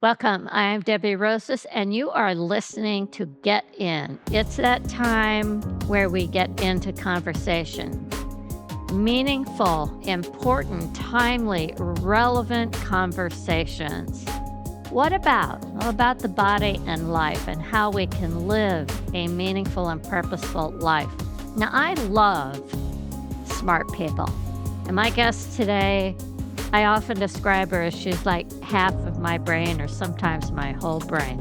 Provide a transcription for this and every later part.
Welcome. I'm Debbie Rosas, and you are listening to Get In. It's that time where we get into conversation. Meaningful, important, timely, relevant conversations. What about? Well, about the body and life and how we can live a meaningful and purposeful life. Now, I love smart people. And my guest today, I often describe her as she's like half of my brain or sometimes my whole brain.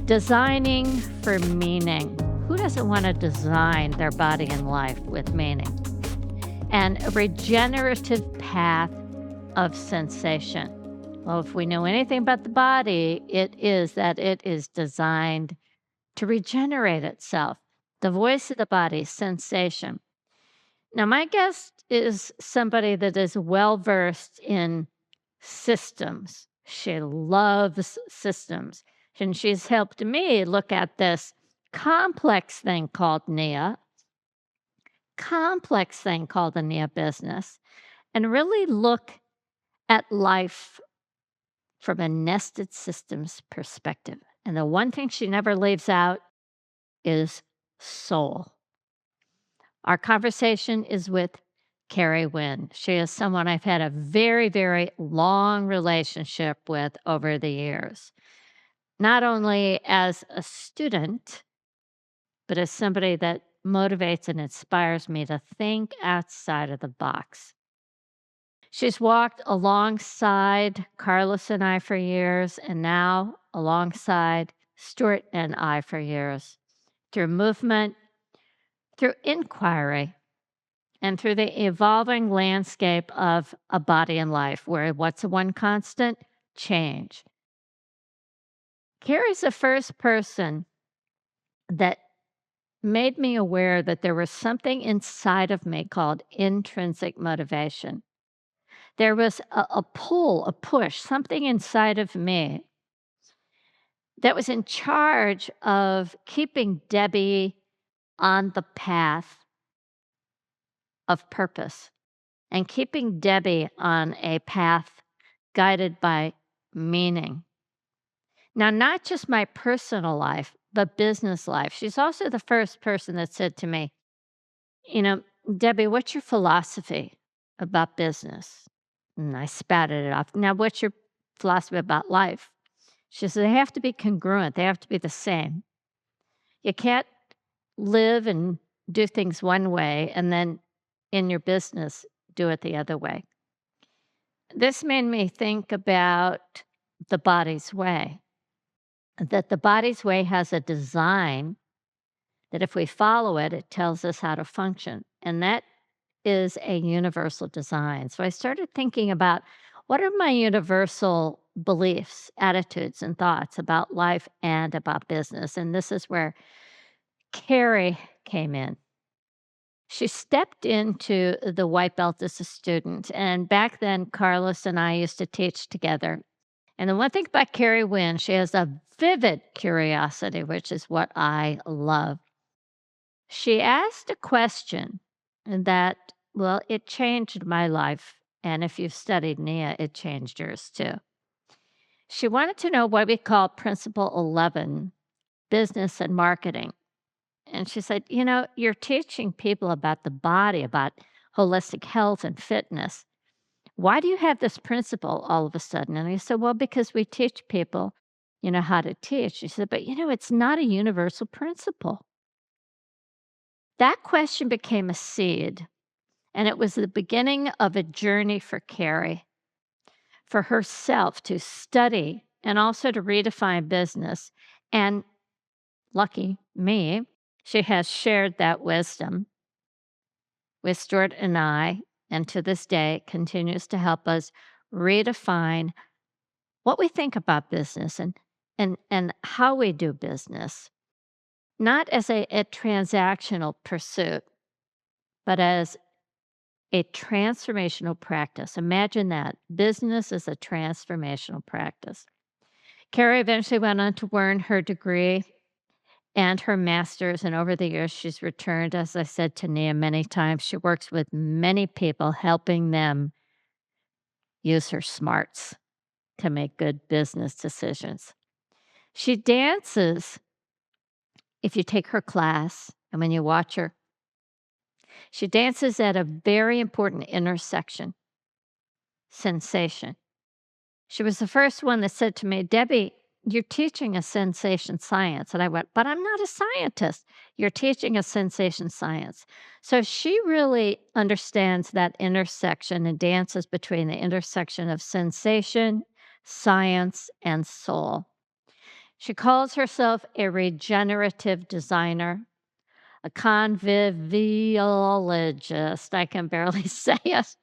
Designing for meaning. Who doesn't want to design their body and life with meaning? And a regenerative path of sensation. Well, if we know anything about the body, it is that it is designed to regenerate itself. The voice of the body, sensation. Now, my guest is somebody that is well versed in systems. She loves systems. And she's helped me look at this complex thing called NIA, complex thing called the NIA business, and really look at life from a nested systems perspective. And the one thing she never leaves out is soul. Our conversation is with Karri Winn. She is someone I've had a very, very long relationship with over the years, not only as a student, but as somebody that motivates and inspires me to think outside of the box. She's walked alongside Carlos and I for years, and now alongside Stuart and I for years, through movement, through inquiry, and through the evolving landscape of a body and life, where what's the one constant? Change. Karri's the first person that made me aware that there was something inside of me called intrinsic motivation. There was a pull, a push, something inside of me that was in charge of keeping Debbie on the path of purpose and keeping Debbie on a path guided by meaning. Now, not just my personal life, but business life. She's also the first person that said to me, Debbie, what's your philosophy about business? And I spatted it off. Now, what's your philosophy about life? She said, they have to be congruent, they have to be the same. You can't live and do things one way and then in your business do it the other way. This made me think about the body's way, that the body's way has a design that if we follow it, it tells us how to function. And that is a universal design. So I started thinking about what are my universal beliefs, attitudes, and thoughts about life and about business. And this is where Karri came in. She stepped into the white belt as a student. And back then, Carlos and I used to teach together. And the one thing about Karri Winn, she has a vivid curiosity, which is what I love. She asked a question that, well, it changed my life. And if you've studied Nia, it changed yours too. She wanted to know what we call Principle 11, business and marketing. And she said, you're teaching people about the body, about holistic health and fitness. Why do you have this principle all of a sudden? And I said, well, because we teach people, how to teach. She said, but it's not a universal principle. That question became a seed, and it was the beginning of a journey for Karri, for herself to study and also to redefine business. And lucky me, she has shared that wisdom with Stuart and I, and to this day continues to help us redefine what we think about business and how we do business, not as a transactional pursuit, but as a transformational practice. Imagine that. Business is a transformational practice. Karri eventually went on to earn her degree and her master's, and over the years, she's returned, as I said, to Nia many times. She works with many people, helping them use her smarts to make good business decisions. She dances if you take her class and when you watch her. She dances at a very important intersection, sensation. She was the first one that said to me, "Debbie, you're teaching a sensation science." And I went, "But I'm not a scientist." "You're teaching a sensation science." So she really understands that intersection and dances between the intersection of sensation, science, and soul. She calls herself a regenerative designer, a conviviologist. I can barely say it.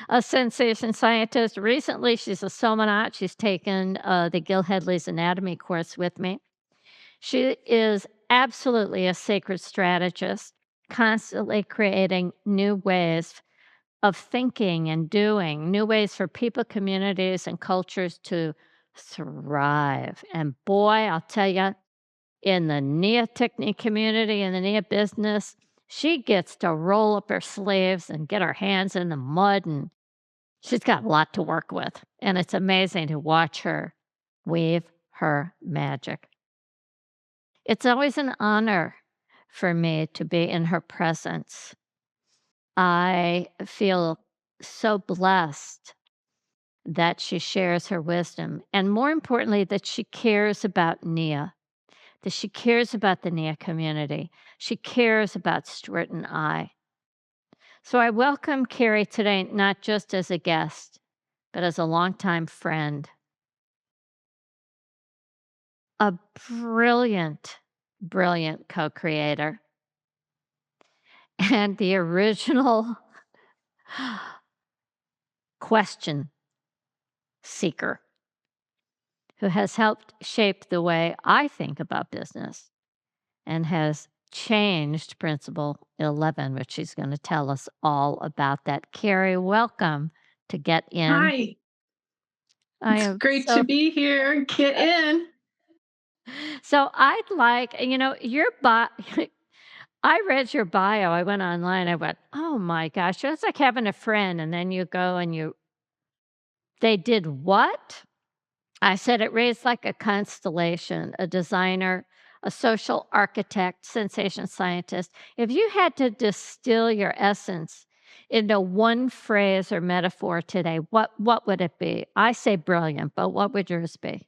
A sensation scientist. Recently, she's a somatic. She's taken the Gil Hedley's anatomy course with me. She is absolutely a sacred strategist, constantly creating new ways of thinking and doing, new ways for people, communities, and cultures to thrive. And boy, I'll tell you, in the Nia technique community, in the Nia business, she gets to roll up her sleeves and get her hands in the mud, and she's got a lot to work with. And it's amazing to watch her weave her magic. It's always an honor for me to be in her presence. I feel so blessed that she shares her wisdom, and more importantly, that she cares about Nia, that she cares about the Nia community. She cares about Stuart and I. So I welcome Karri today, not just as a guest, but as a longtime friend, a brilliant, brilliant co creator, and the original question seeker who has helped shape the way I think about business and has changed Principle 11, which she's going to tell us all about that. Karri, welcome to Get In. Hi, I it's am great to so be here. Get in. so I'd like, your bio. I read your bio. I went online. I went, oh my gosh, that's like having a friend. And then you go and they did what? I said it reads like a constellation, a designer, a social architect, sensation scientist. If you had to distill your essence into one phrase or metaphor today, what would it be? I say brilliant, but what would yours be?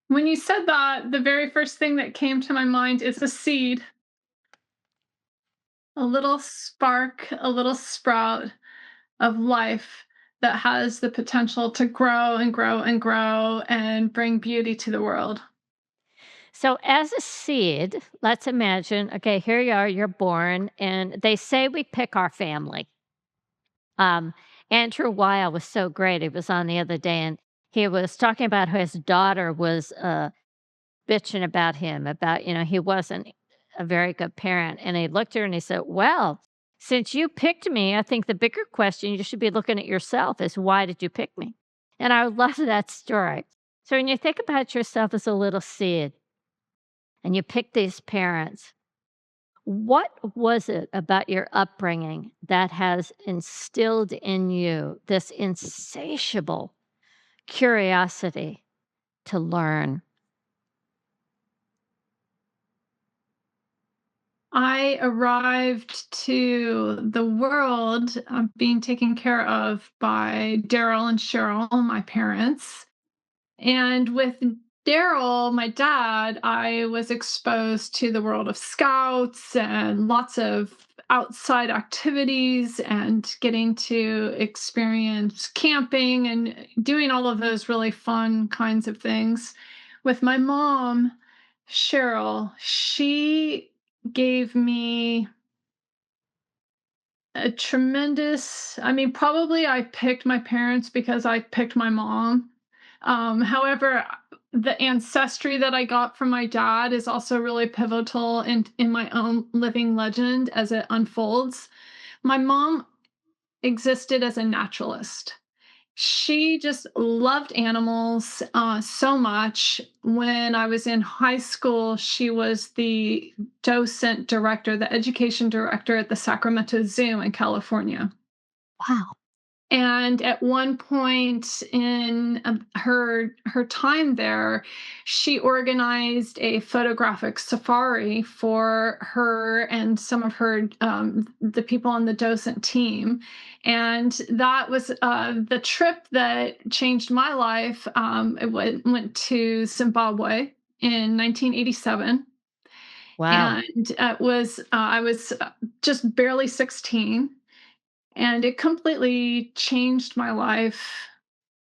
When you said that, the very first thing that came to my mind is a seed, a little spark, a little sprout of life that has the potential to grow and grow and grow and bring beauty to the world. So, as a seed, let's imagine, okay, here you are, you're born, and they say we pick our family. Um, Andrew Weil was so great. He was on the other day and he was talking about how his daughter was bitching about him, about, he wasn't a very good parent. And he looked at her and he said, well, since you picked me, I think the bigger question you should be looking at yourself is why did you pick me? And I love that story. So when you think about yourself as a little seed and you pick these parents, what was it about your upbringing that has instilled in you this insatiable curiosity to learn? I arrived to the world being taken care of by Daryl and Cheryl, my parents. And with Daryl, my dad, I was exposed to the world of scouts and lots of outside activities and getting to experience camping and doing all of those really fun kinds of things. With my mom, Cheryl, she gave me a tremendous, I mean, probably I picked my parents because I picked my mom. However, the ancestry that I got from my dad is also really pivotal in my own living legend as it unfolds. My mom existed as a naturalist. She just loved animals so much. When I was in high school, she was the docent director, the education director at the Sacramento Zoo in California. Wow. And at one point in her time there, she organized a photographic safari for her and some of her the people on the docent team, and that was the trip that changed my life. Went to Zimbabwe in 1987, Wow. and it was I was just barely 16, and it completely changed my life.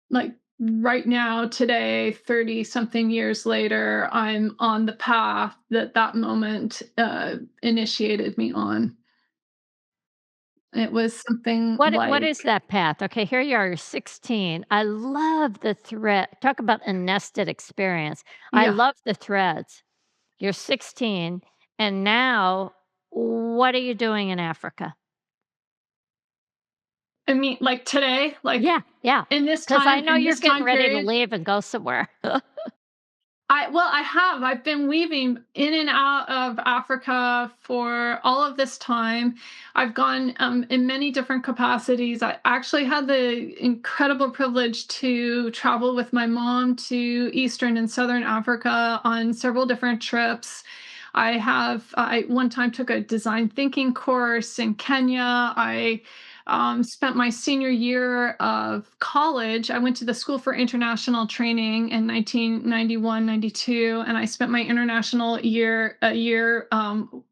Like right now, today, 30 something years later, I'm on the path that that moment initiated me on. It was something What is like, that path? Okay, here you are, you're 16. I love the thread. Talk about a nested experience. I yeah. love the threads. You're 16, and now what are you doing in Africa? I mean, like today, like Yeah, yeah, because I know in you're this getting time ready to period, leave and go somewhere. I have. I've been weaving in and out of Africa for all of this time. I've gone in many different capacities. I actually had the incredible privilege to travel with my mom to Eastern and Southern Africa on several different trips. I one time took a design thinking course in Kenya. I spent my senior year of college. I went to the School for International Training in 1991, 92, and I spent my international a year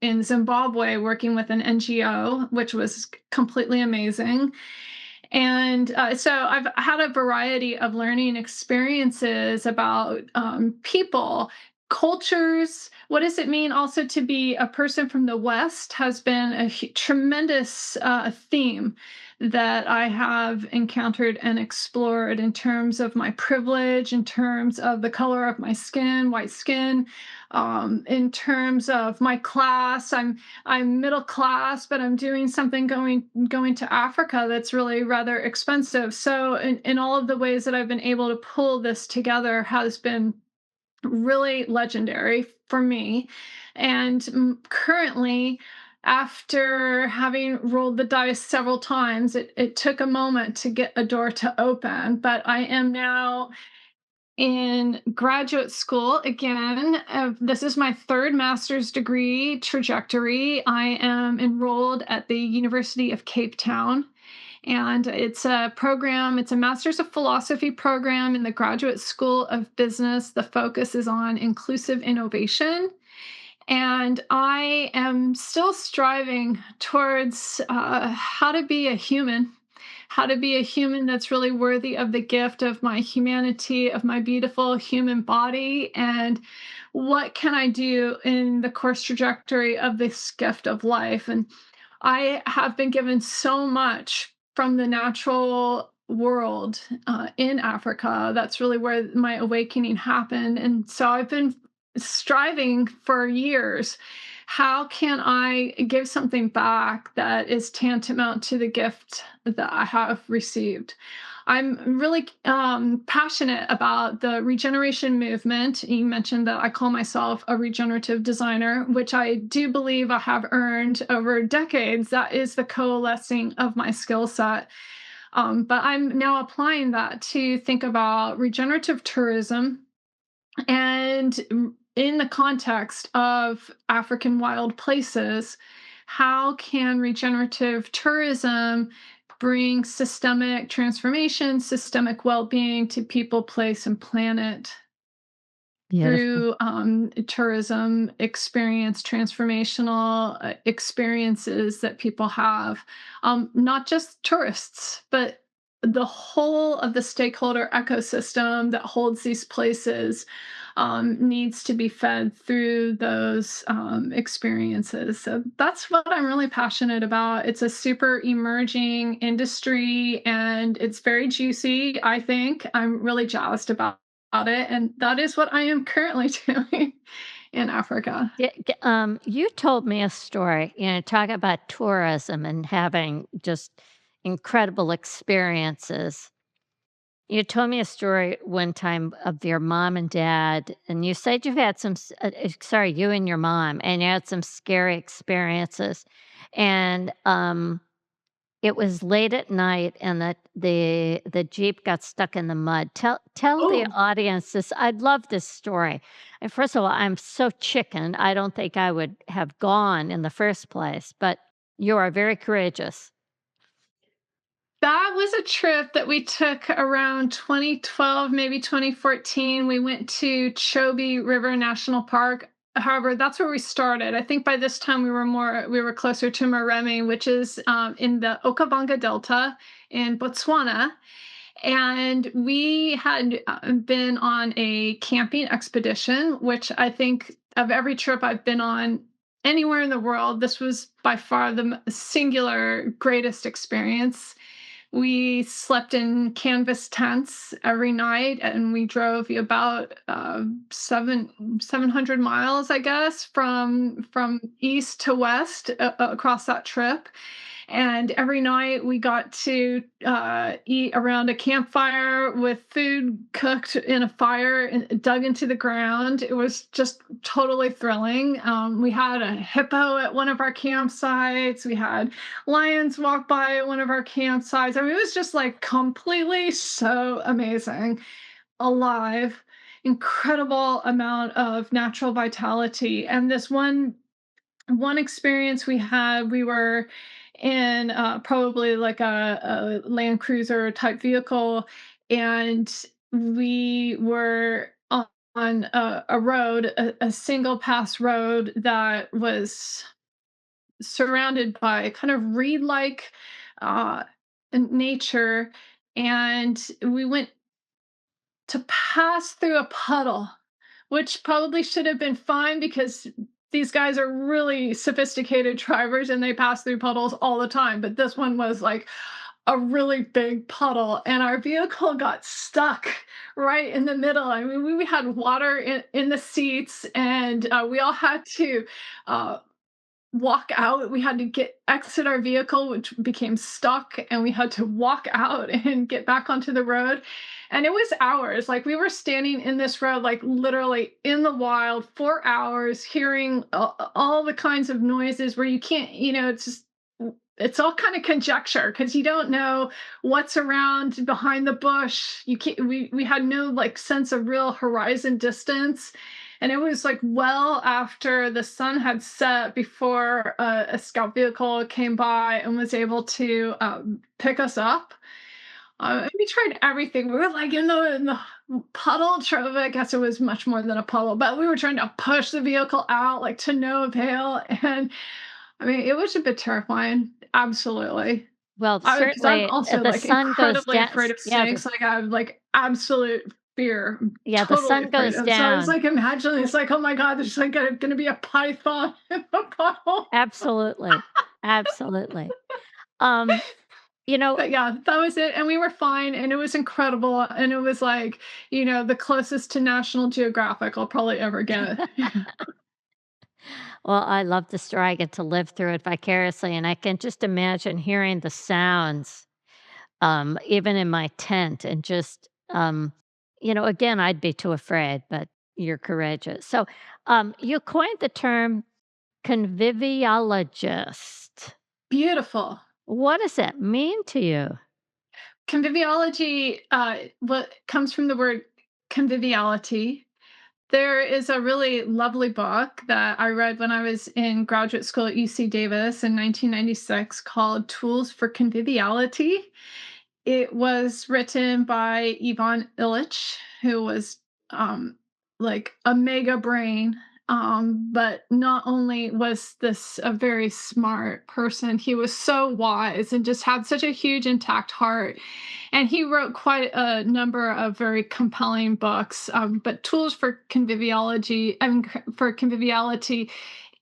in Zimbabwe working with an NGO, which was completely amazing. And so I've had a variety of learning experiences about people, cultures. What does it mean also to be a person from the West has been a tremendous theme that I have encountered and explored in terms of my privilege, in terms of the color of my skin, white skin, in terms of my class. I'm middle class, but I'm doing something going to Africa that's really rather expensive. So in all of the ways that I've been able to pull this together has been really legendary for me. And currently, after having rolled the dice several times, it took a moment to get a door to open. But I am now in graduate school again. This is my third master's degree trajectory. I am enrolled at the University of Cape Town, and it's a master's of philosophy program in the Graduate School of Business. The focus is on inclusive innovation. And I am still striving towards how to be a human that's really worthy of the gift of my humanity, of my beautiful human body, and what can I do in the course trajectory of this gift of life. And I have been given so much from the natural world in Africa. That's really where my awakening happened. And so I've been striving for years. How can I give something back that is tantamount to the gift that I have received? I'm really passionate about the regeneration movement. You mentioned that I call myself a regenerative designer, which I do believe I have earned over decades. That is the coalescing of my skill set. But I'm now applying that to think about regenerative tourism and in the context of African wild places, how can regenerative tourism bring systemic transformation, systemic well being to people, place, and planet Beautiful. through tourism experience, transformational experiences that people have, not just tourists, but the whole of the stakeholder ecosystem that holds these places needs to be fed through those experiences. So that's what I'm really passionate about. It's a super emerging industry and it's very juicy, I think. I'm really jazzed about it. And that is what I am currently doing in Africa. You told me a story, talk about tourism and having just incredible experiences. You told me a story one time of your mom and dad, and you said you've had sorry, you and your mom, and you had some scary experiences. And It was late at night and the Jeep got stuck in the mud. Tell the Oh, audience this. I'd love this story. And first of all, I'm so chicken, I don't think I would have gone in the first place, but you are very courageous. that was a trip that we took around 2012, maybe 2014. We went to Chobe River National Park. However, that's where we started. I think by this time we were closer to Maremi, which is in the Okavanga Delta in Botswana. And we had been on a camping expedition, which I think of every trip I've been on anywhere in the world, this was by far the singular greatest experience. We slept in canvas tents every night, and we drove about 700 miles, I guess, from east to west across that trip. And every night we got to eat around a campfire with food cooked in a fire and dug into the ground. It was just totally thrilling. We had a hippo at one of our campsites. We had lions walk by at one of our campsites. I mean, it was just like completely so amazing, alive, incredible amount of natural vitality. And this one experience we had, we were in probably like a Land Cruiser type vehicle, and we were on a road, a single pass road that was surrounded by kind of reed like uh, nature. And we went to pass through a puddle, which probably should have been fine because these guys are really sophisticated drivers and they pass through puddles all the time. But this one was like a really big puddle, and our vehicle got stuck right in the middle. I mean, we had water in the seats, and we all had to uh, walk out. We had to get exit our vehicle, which became stuck, and we had to walk out and get back onto the road. And it was hours. Like we were standing in this road, like literally in the wild for hours, hearing all the kinds of noises where you can't, it's just it's all kind of conjecture because you don't know what's around behind the bush. You can't. We had no like sense of real horizon distance, and it was like well after the sun had set before a scout vehicle came by and was able to pick us up. And we tried everything. We were like in the puddle. I guess it was much more than a puddle, but we were trying to push the vehicle out like to no avail. And I mean, it was a bit terrifying. Absolutely. Well, Because I'm certainly, also the like sun goes incredibly down. afraid of Yeah, snakes. Like I have like absolute fear. I'm the totally sun afraid goes of. So I was down. like imagining it's like, oh my God, there's like gonna be a python in the puddle. Absolutely, absolutely. Um, you know, But yeah, that was it. And we were fine. And it was incredible. And it was like, the closest to National Geographic I'll probably ever get. well, I love the story. I get to live through it vicariously, and I can just imagine hearing the sounds, even in my tent, and just, again, I'd be too afraid, but you're courageous. So, you coined the term conviviologist. Beautiful. What does that mean to you? Conviviology, what comes from the word conviviality. There is a really lovely book that I read when I was in graduate school at UC Davis in 1996 called Tools for Conviviality. It was written by Ivan Illich, who was um, like a mega brain. But not only was this a very smart person, he was so wise and just had such a huge intact heart. And he wrote quite a number of very compelling books. But Tools for for Conviviality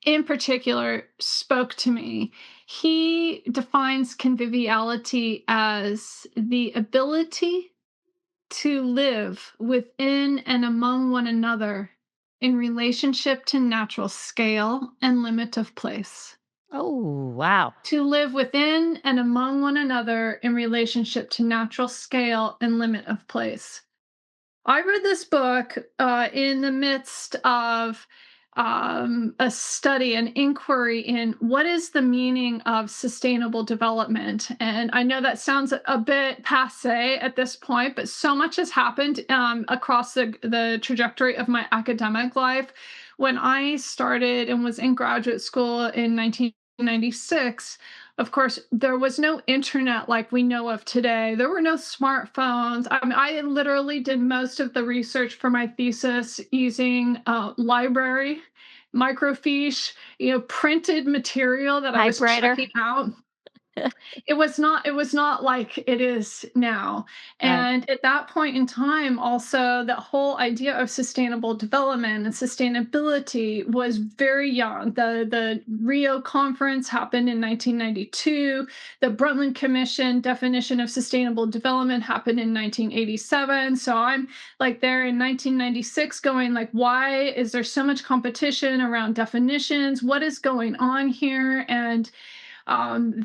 in particular spoke to me. He defines conviviality as the ability to live within and among one another in relationship to natural scale and limit of place. Oh, wow. To live within and among one another in relationship to natural scale and limit of place. I read this book in the midst of a study, an inquiry in what is the meaning of sustainable development. And I know that sounds a bit passe at this point, but so much has happened across the trajectory of my academic life. When I started and was in graduate school in 1996, of course, there was no internet like we know of today. There were no smartphones. I mean, I literally did most of the research for my thesis using library, microfiche, printed material that I was Typewriter? checking out. It was not like it is now. Right. And at that point in time, also, the whole idea of sustainable development and sustainability was very young. The Rio conference happened in 1992. The Brundtland Commission definition of sustainable development happened in 1987. So I'm like there in 1996 going like, why is there so much competition around definitions? What is going on here? And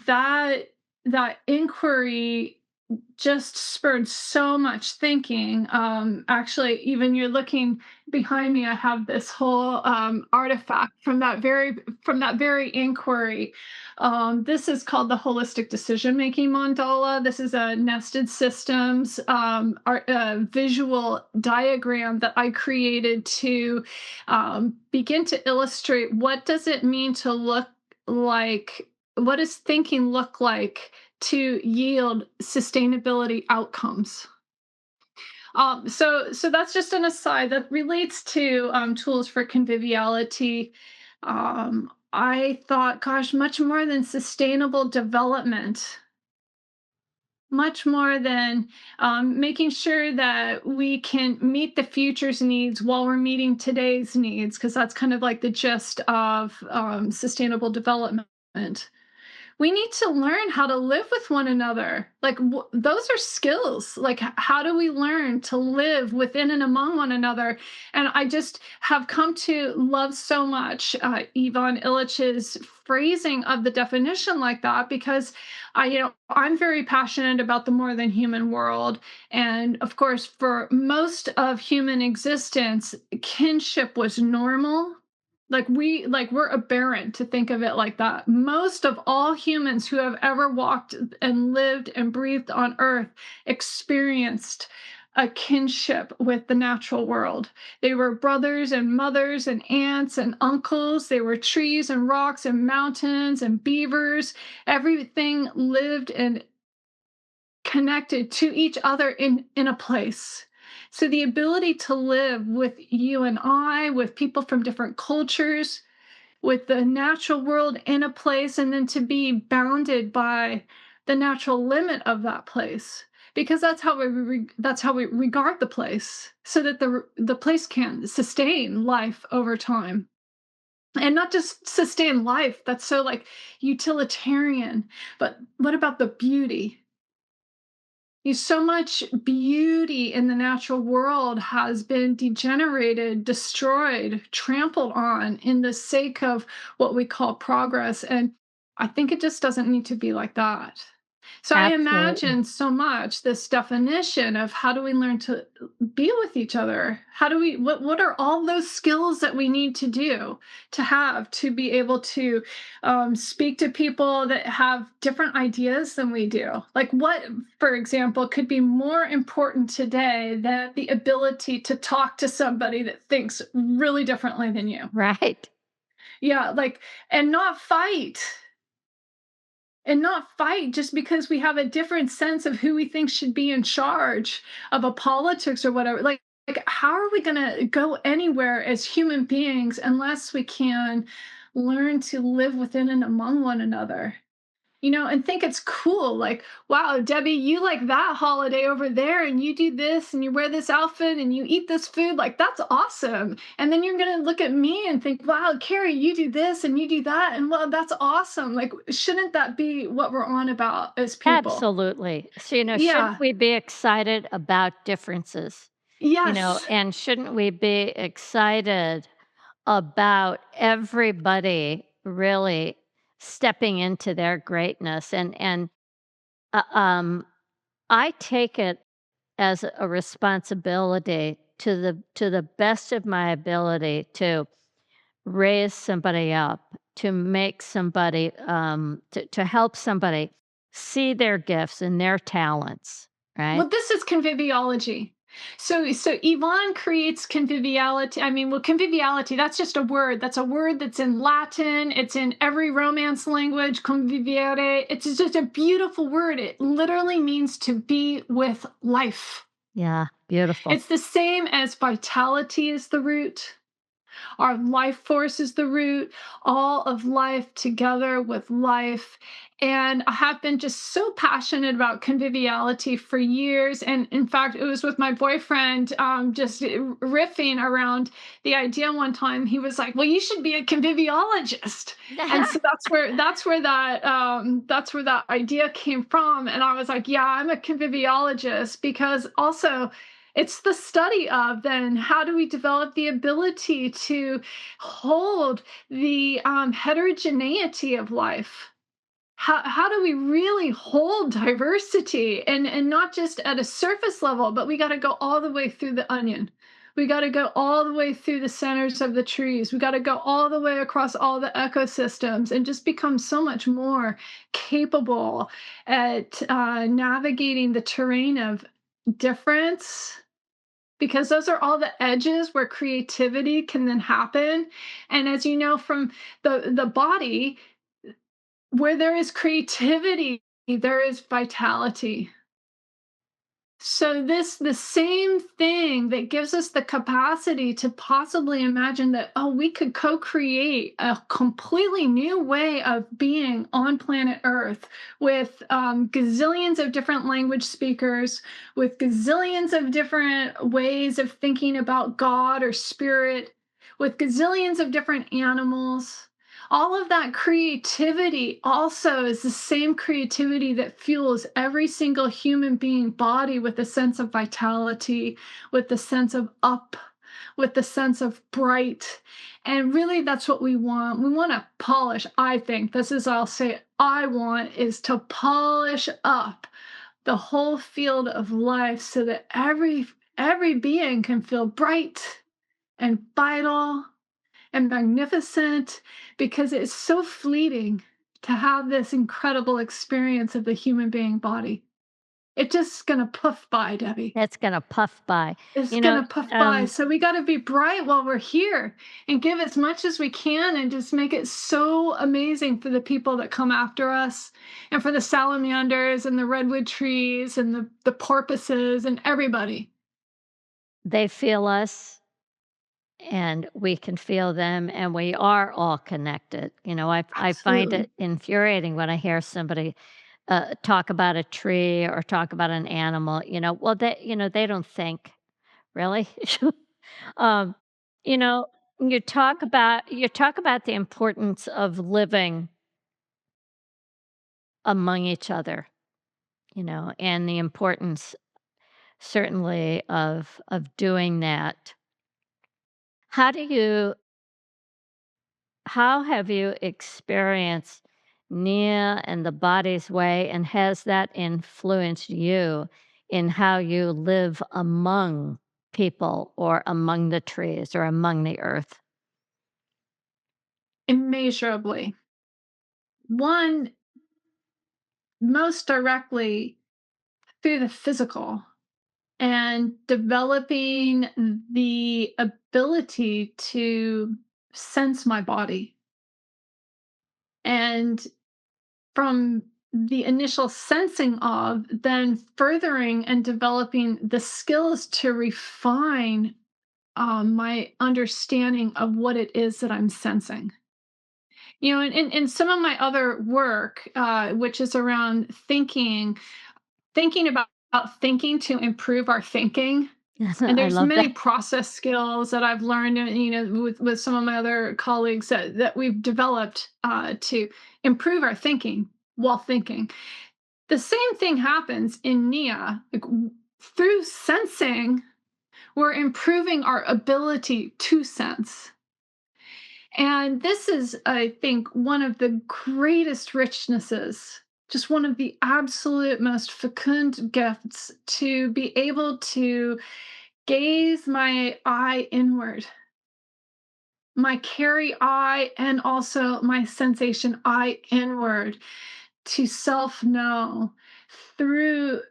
that inquiry just spurred so much thinking. Actually, even you're looking behind me, I have this whole artifact from that very inquiry. This is called the holistic decision making mandala. This is a nested systems visual diagram that I created to begin to illustrate what does it mean to look like, what does thinking look like to yield sustainability outcomes. So that's just an aside that relates to tools for conviviality. I thought, gosh, much more than sustainable development, much more than making sure that we can meet the future's needs while we're meeting today's needs, because that's kind of like the gist of sustainable development. We need to learn how to live with one another. Like those are skills. Like how do we learn to live within and among one another? And I just have come to love so much Ivan Illich's phrasing of the definition like that, because I'm very passionate about the more than human world. And of course, for most of human existence, kinship was normal. We're aberrant to think of it like that. Most of all humans who have ever walked and lived and breathed on earth experienced a kinship with the natural world. They were brothers and mothers and aunts and uncles. They were trees and rocks and mountains and beavers. Everything lived and connected to each other in a place. So the ability to live with you and I, with people from different cultures, with the natural world in a place, and then to be bounded by the natural limit of that place, because that's how we regard the place, so that the place can sustain life over time. And not just sustain life, that's so like utilitarian, but what about the beauty? So much beauty in the natural world has been degenerated, destroyed, trampled on in the sake of what we call progress. And I think it just doesn't need to be like that. So I Absolutely. imagine so much this definition of how do we learn to be with each other? How do we, what are all those skills that we need to do to have to be able to speak to people that have different ideas than we do? Like, what, for example, could be more important today than the ability to talk to somebody that thinks really differently than you? Right. Yeah, like, and not fight just because we have a different sense of who we think should be in charge of a politics or whatever. Like how are we going to go anywhere as human beings unless we can learn to live within and among one another? And think it's cool. Like, wow, Debbie, you like that holiday over there, and you do this, and you wear this outfit, and you eat this food. Like, that's awesome. And then you're going to look at me and think, wow, Carrie, you do this and you do that. And well, that's awesome. Like, shouldn't that be what we're on about as people? Absolutely. So, shouldn't Yeah. we be excited about differences? Yes. And shouldn't we be excited about everybody really stepping into their greatness? And uh, um, I take it as a responsibility to the best of my ability to raise somebody up, to make somebody, to help somebody see their gifts and their talents, right? Well, this is conviviology. So Yvonne creates conviviality. I mean, well, conviviality, that's just a word. That's a word that's in Latin. It's in every romance language, conviviere. It's just a beautiful word. It literally means to be with life. Yeah, beautiful. It's the same as vitality is the root. Our life force is the root, all of life together with life. And I have been just so passionate about conviviality for years. And in fact, it was with my boyfriend, just riffing around the idea one time. He was like, "Well, you should be a conviviologist." And so that's where that idea came from. And I was like, "Yeah, I'm a conviviologist," because also it's the study of then how do we develop the ability to hold the heterogeneity of life. How do we really hold diversity and not just at a surface level, but we got to go all the way through the onion. We got to go all the way through the centers of the trees. We got to go all the way across all the ecosystems and just become so much more capable at navigating the terrain of difference, because those are all the edges where creativity can then happen. And as you know from the body, where there is creativity, there is vitality. So this the same thing that gives us the capacity to possibly imagine that, oh, we could co-create a completely new way of being on planet Earth with gazillions of different language speakers, with gazillions of different ways of thinking about God or spirit, with gazillions of different animals. All of that creativity also is the same creativity that fuels every single human being body with a sense of vitality, with the sense of up, with the sense of bright. And really, that's what we want. We want to polish, I think. This is, I'll say, I want is to polish up the whole field of life so that every being can feel bright and vital and magnificent, because it's so fleeting to have this incredible experience of the human being body. It's just gonna puff by, Debbie. That's gonna puff by. It's You know, gonna puff by. um, So we got to be bright while we're here and give as much as we can and just make it so amazing for the people that come after us and for the salamanders and the redwood trees and the porpoises and everybody. they feel us and we can feel them, and we are all connected. I find Absolutely. it infuriating when I hear somebody talk about a tree or talk about an animal. Well, they don't think really. um, you know, you talk about the importance of living among each other. And the importance certainly of doing that. How do you How have you experienced Nia and the body's way, and has that influenced you in how you live among people or among the trees or among the earth? Immeasurably. One, most directly through the physical and developing the ability to sense my body. And from the initial sensing of, then furthering and developing the skills to refine my understanding of what it is that I'm sensing. In some of my other work, which is around thinking about thinking to improve our thinking. And I there's love that. many process skills that I've learned, with some of my other colleagues that we've developed to improve our thinking while thinking. The same thing happens in Nia. Like, through sensing, we're improving our ability to sense. And this is, I think, one of the greatest richnesses, just one of the absolute most fecund gifts, to be able to gaze my eye inward my carry I and also my sensation I inward to self know through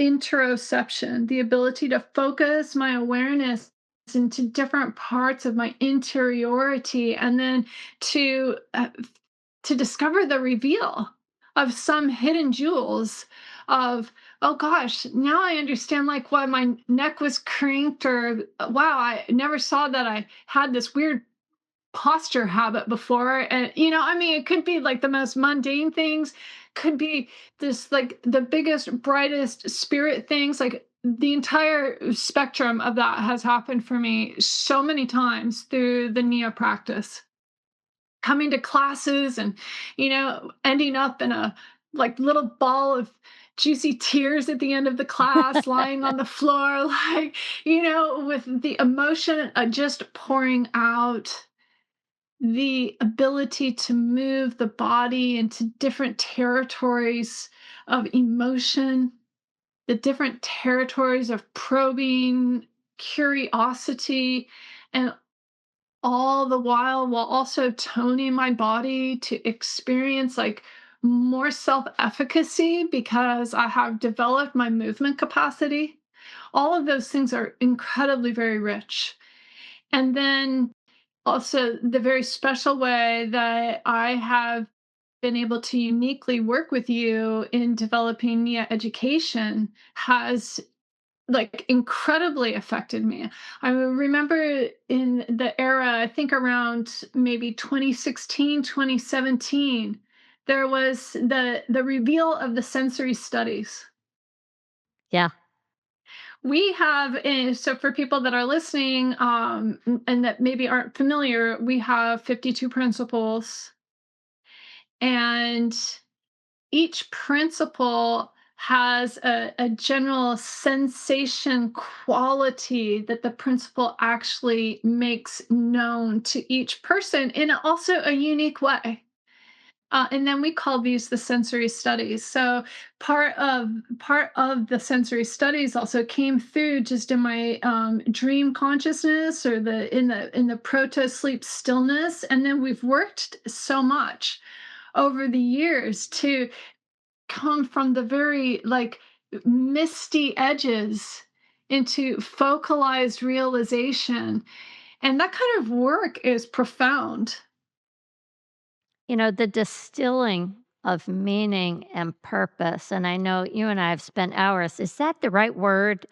interoception, the ability to focus my awareness into different parts of my interiority, and then to uh, to discover the reveal of some hidden jewels of, oh gosh, now I understand like why my neck was crinked, or wow, I never saw that I had this weird posture habit before. And I mean, it could be like the most mundane things, could be this like the biggest brightest spirit things, like the entire spectrum of that has happened for me so many times through the Nia practice, coming to classes and ending up in a like little ball of juicy tears at the end of the class, lying on the floor, like with the emotion just pouring out, the ability to move the body into different territories of emotion, the different territories of probing, curiosity, and all the while also toning my body to experience like more self-efficacy because I have developed my movement capacity. All of those things are incredibly very rich. And then also the very special way that I have been able to uniquely work with you in developing Nia education has like incredibly affected me. I remember in the era, I think around maybe 2016, 2017, there was the reveal of the sensory studies. Yeah. We have, so for people that are listening, and that maybe aren't familiar, we have 52 principles, and each principle has a general sensation quality that the principle actually makes known to each person in also a unique way. And then we call these the sensory studies. So part of the sensory studies also came through just in my dream consciousness, or in the proto sleep stillness, and then we've worked so much over the years to come from the very like misty edges into focalized realization, and that kind of work is profound. The distilling of meaning and purpose, and I know you and I have spent hours. Is that the right word?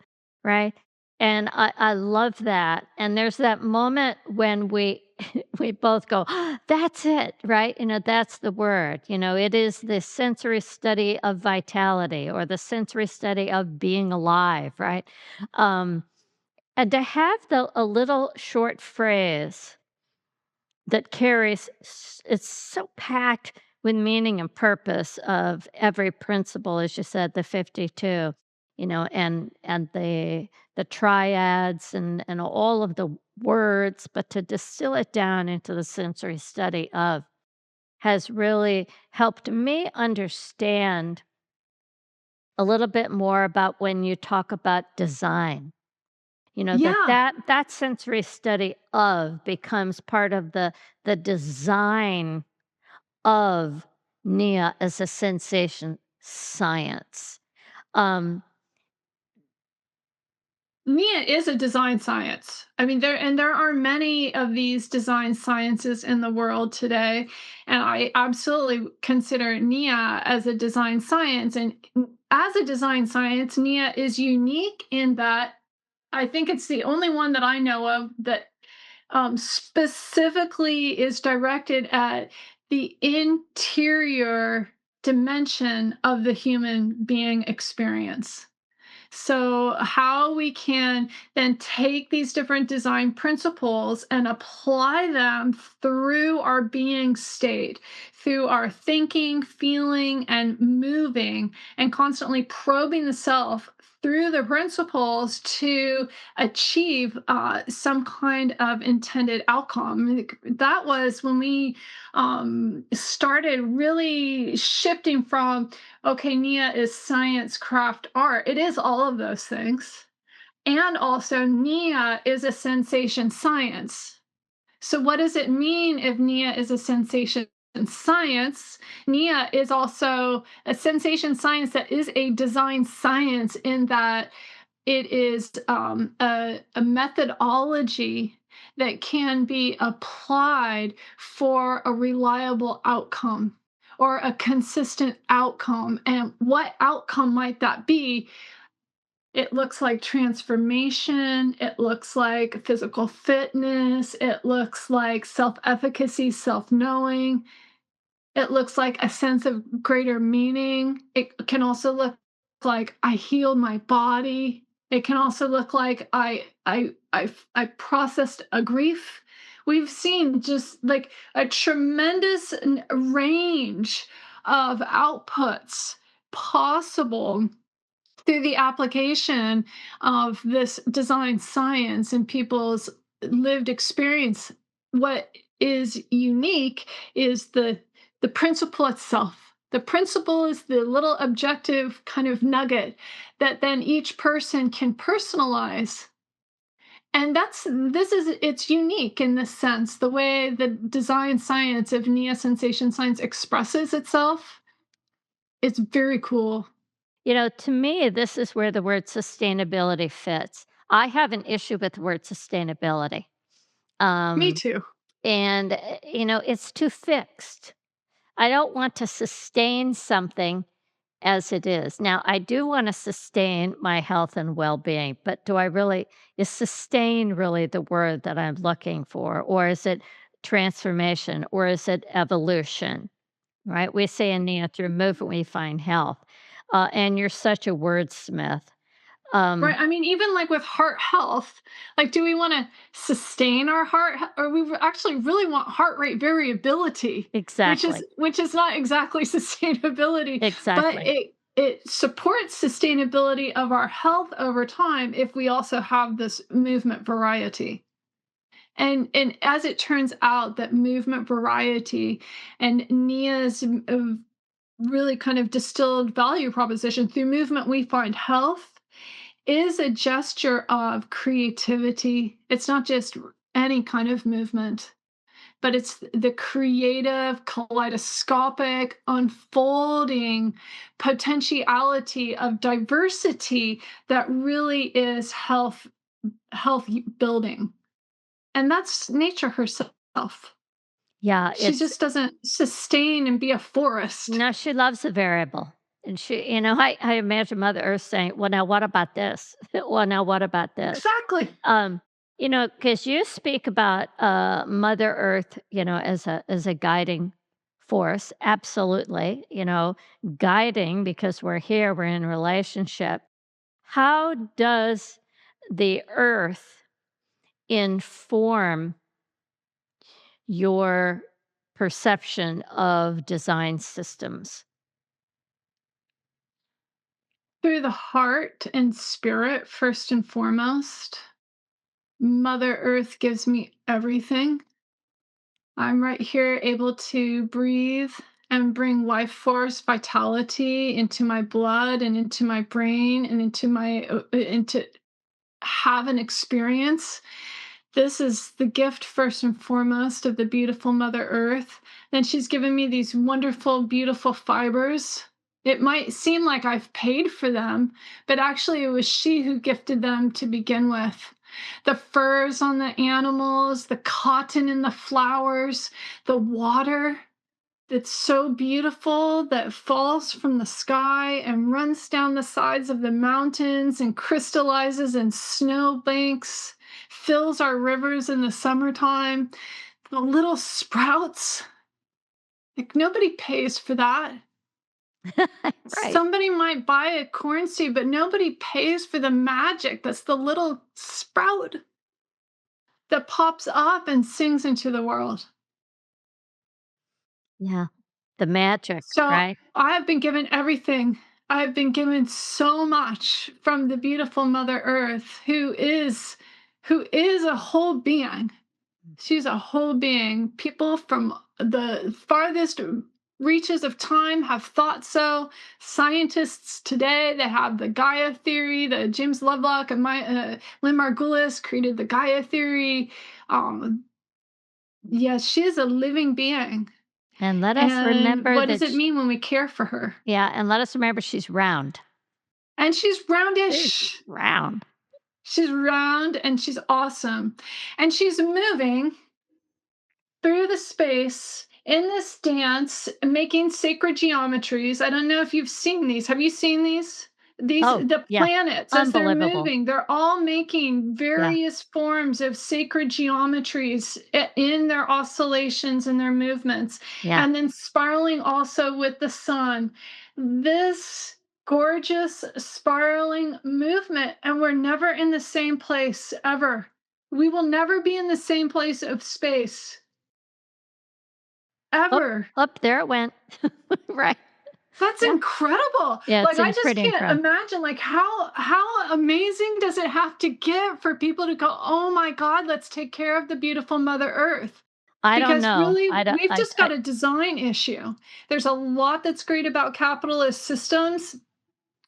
Right? And I love that. And there's that moment when we we both go, "Ah, that's it, right? That's the word. It is the sensory study of vitality or the sensory study of being alive, right? Um, and to have a little short phrase that carries it's so packed with meaning and purpose of every principle, as you said, the 52, and the triads and all of the words, but to distill it down into the sensory study of has really helped me understand a little bit more about when you talk about design. That Yeah. that sensory study of becomes part of the design of Nia as a sensation science. Um, Nia is a design science. I mean, there are many of these design sciences in the world today, and I absolutely consider Nia as a design science. And as a design science, Nia is unique in that I think it's the only one that I know of that specifically is directed at the interior dimension of the human being experience. So, how we can then take these different design principles and apply them through our being state, through our thinking, feeling, and moving, and constantly probing the self through the principles to achieve some kind of intended outcome. That was when we started really shifting from, okay, Nia is science, craft, art. It is all of those things. And also, Nia is a sensation science. So, what does it mean if Nia is a sensation science? Nia is also a sensation science that is a design science, in that it is a methodology that can be applied for a reliable outcome or a consistent outcome. And what outcome might that be? It looks like transformation. It looks like physical fitness. It looks like self efficacy, self knowing. It looks like a sense of greater meaning. It can also look like I healed my body. It can also look like I processed a grief. We've seen just like a tremendous range of outputs possible through the application of this design science in people's lived experience. What is unique is the principle itself. The principle is the little objective kind of nugget that then each person can personalize. And this is it's unique in this sense. The way the design science of Nia sensation science expresses itself, it's very cool. To me, this is where the word sustainability fits. I have an issue with the word sustainability. Me Um, too. and, it's too fixed. I don't want to sustain something as it is. Now, I do want to sustain my health and well being, but is sustain really the word that I'm looking for? Or is it transformation? Or is it evolution? Right? We say in Nia, through movement, we find health. And you're such a wordsmith. Right. Um, I mean, even like with heart health, like, do we want to sustain our or we actually really want heart rate variability, exactly. which is not exactly sustainability, but Exactly. it supports sustainability of our health over time if we also have this movement variety. And as it turns out, that movement variety and Nia's really kind of distilled value proposition, through movement we find health, is a gesture of creativity. It's not just any kind of movement, but it's the creative, kaleidoscopic, unfolding potentiality of diversity that really is health building. And that's nature herself. Yeah, She just doesn't sustain and be a forest. no, she loves a variable. And I imagine Mother Earth saying, well, now what about this? Well, now what about this? Exactly. Um, because you speak about Mother Earth, as a guiding force, absolutely, guiding because we're here, we're in relationship. How does the earth inform your perception of design systems? Through the heart and spirit, first and foremost. Mother Earth gives me everything. I'm right here able to breathe and bring life force, vitality into my blood and into my brain and into have an experience. This is the gift first and foremost of the beautiful Mother Earth. Then she's given me these wonderful, beautiful fibers. It might seem like I've paid for them, but actually it was she who gifted them to begin with. The furs on the animals, the cotton in the flowers, the water that's so beautiful that falls from the sky and runs down the sides of the mountains and crystallizes in snowbanks, fills our rivers in the summertime. The little sprouts, like, nobody pays for that. Right. Somebody might buy a corn seed, but nobody pays for the magic that's the little sprout that pops up and sings into the world. Yeah. The magic, So right? I have been given everything. I have been given so much from the beautiful Mother Earth, who is a whole being. She's a whole being. People from the farthest reaches of time have thought so. Scientists today, they have the Gaia theory. The James Lovelock and Lynn Margulis created the Gaia theory. Um, Yes, she is a living being. And let us And remember what does that it mean when we care for her? yeah, and let us remember she's round. And she's She's roundish. round. She's round and she's awesome. And she's moving through the space in this dance, making sacred geometries. I don't know if you've seen these. Have you seen these? These Oh, the yeah. planets as they're Unbelievable. moving, they're all making Yeah, various forms of sacred geometries in their oscillations and their movements, yeah, and then spiraling also with the sun. This gorgeous spiraling movement, and we're never in the same place ever. We will never be in the same place of space up, ever. up there it went. Right. That's Yeah. incredible. Yeah, Like, it's I just pretty can't incredible. imagine, like, how amazing does it have to get for people to go, "Oh my god, let's take care of the beautiful Mother Earth." I don't Because know. really, I don't we've just got a design issue. There's a lot that's great about capitalist systems,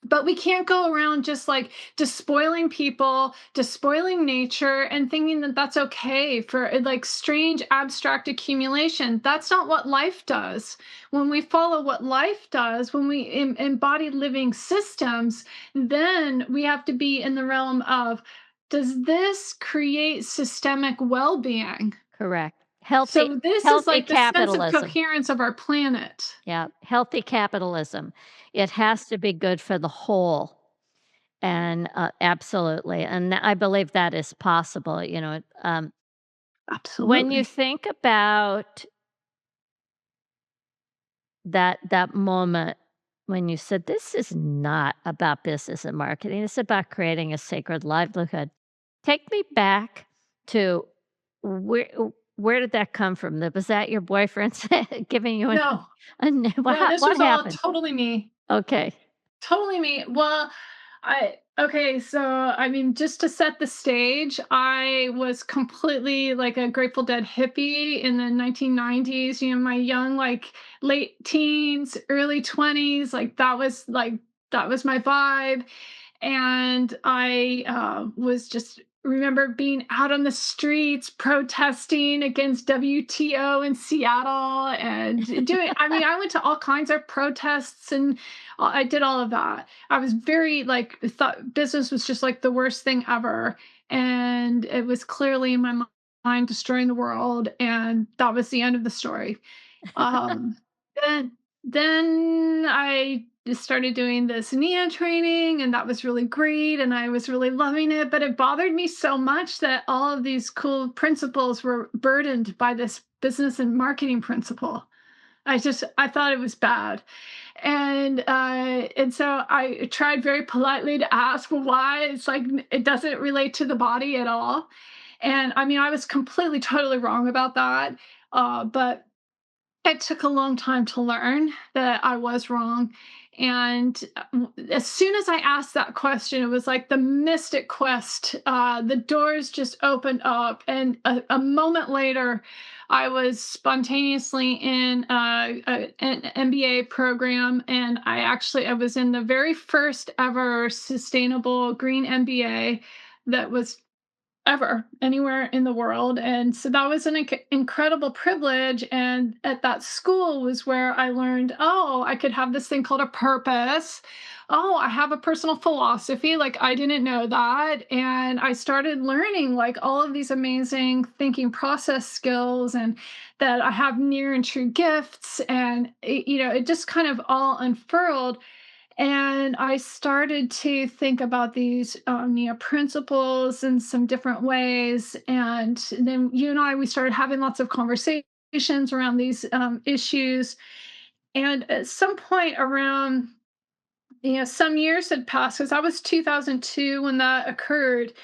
but we can't go around just like despoiling people, despoiling nature, and thinking that that's okay for like strange abstract accumulation. That's not what life does. When we follow what life does, when we embody living systems, then we have to be in the realm of, does this create systemic well-being? correct. Healthy So this is healthy like the sense of capitalism. coherence of our planet. Yeah, healthy capitalism. It has to be good for the whole, and, absolutely, and I believe that is possible, when you Absolutely. think about that moment when you said, "This is not about business and marketing, it's about creating a sacred livelihood." Take me back to where where did that come from? That was that your boyfriend giving you No, a n no, this what was all happened? totally me. Okay. Totally me. Well, I okay, so I mean, just to set the stage, I was completely like a Grateful Dead hippie in the 1990s. My young, like late teens, early 20s, that was my vibe. And I was just remember being out on the streets protesting against WTO in Seattle and doing, I mean, I went to all kinds of protests and I did all of that. I was very like, thought business was just like the worst thing ever. And it was clearly in my mind destroying the world. And that was the end of the story. Um, then then I just started doing this NIA training, and that was really great, and I was really loving it. But it bothered me so much that all of these cool principles were burdened by this business and marketing principle. I thought it was bad, and so I tried very politely to ask, well, why. It's like it doesn't relate to the body at all. And I mean, I was completely, totally wrong about that. But it took a long time to learn that I was wrong. And as soon as I asked that question, it was like the mystic quest. The doors just opened up. And a moment later, I was spontaneously in an MBA program. And I was in the very first ever sustainable green MBA that was ever anywhere in the world. And so that was an incredible privilege. And at that school was where I learned, oh, I could have this thing called a purpose. Oh, I have a personal philosophy. Like, I didn't know that. And I started learning like all of these amazing thinking process skills, and that I have near and true gifts. And it just kind of all unfurled, and I started to think about these principles in some different ways. And then you and I, we started having lots of conversations around these issues. And at some point around, some years had passed, because that was 2002 when that occurred.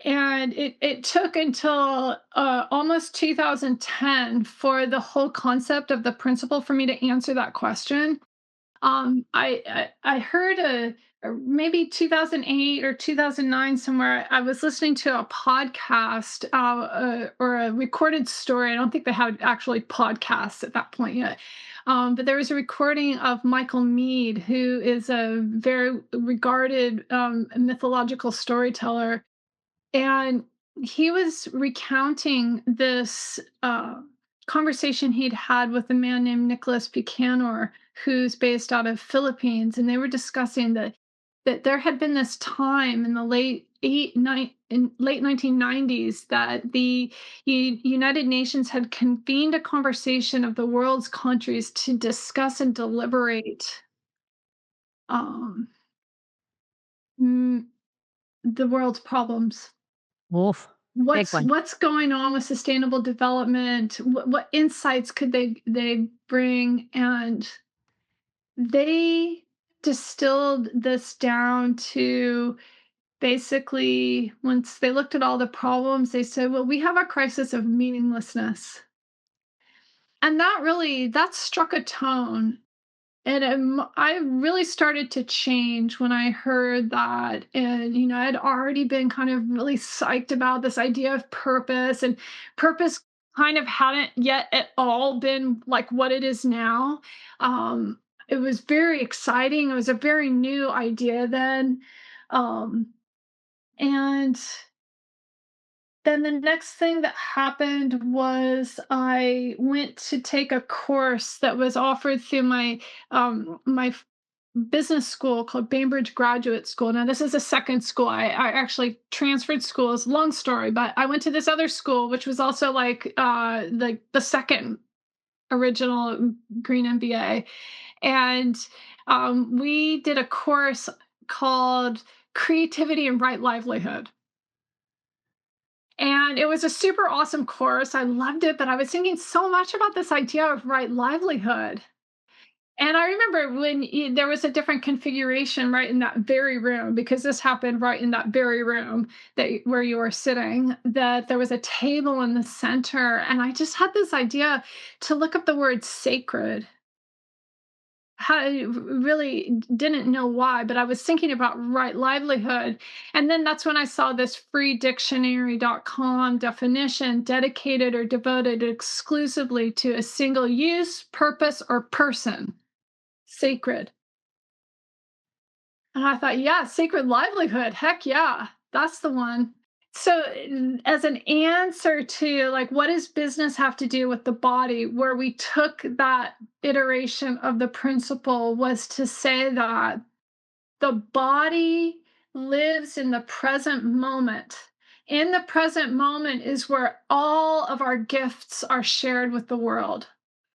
And it took until almost 2010 for the whole concept of the principle for me to answer that question. I heard maybe 2008 or 2009 somewhere. I was listening to a podcast or a recorded story. I don't think they had actually podcasts at that point yet. But there was a recording of Michael Meade, who is a very regarded mythological storyteller, and he was recounting this. conversation he'd had with a man named Nicholas Buchanan, who's based out of Philippines, and they were discussing that there had been this time in the late 1990s that the United Nations had convened a conversation of the world's countries to discuss and deliberate um, mm, the world's problems. Wolf. Big one. What's going on with sustainable development? What insights could they bring? And they distilled this down to basically, once they looked at all the problems, they said, well, we have a crisis of meaninglessness. And that struck a tone. And I really started to change when I heard that. And, I'd already been kind of really psyched about this idea of purpose, and purpose kind of hadn't yet at all been like what it is now. Um, it was very exciting. It was a very new idea then. Um, and then the next thing that happened was I went to take a course that was offered through my business school called Bainbridge Graduate School. Now, this is a second school. I actually transferred schools. Long story, but I went to this other school, which was also like the second original Green MBA, and we did a course called Creativity and Right Livelihood. And it was a super awesome course. I loved it, but I was thinking so much about this idea of right livelihood. And I remember when there was a different configuration right in that very room, because this happened right in that very room where you were sitting, that there was a table in the center. And I just had this idea to look up the word sacred. I really didn't know why, but I was thinking about right livelihood. And then that's when I saw this freedictionary.com definition: dedicated or devoted exclusively to a single use, purpose, or person. Sacred. And I thought, yeah, sacred livelihood. Heck yeah, that's the one. So, as an answer to like, what does business have to do with the body, where we took that iteration of the principle was to say that the body lives in the present moment. In the present moment is where all of our gifts are shared with the world.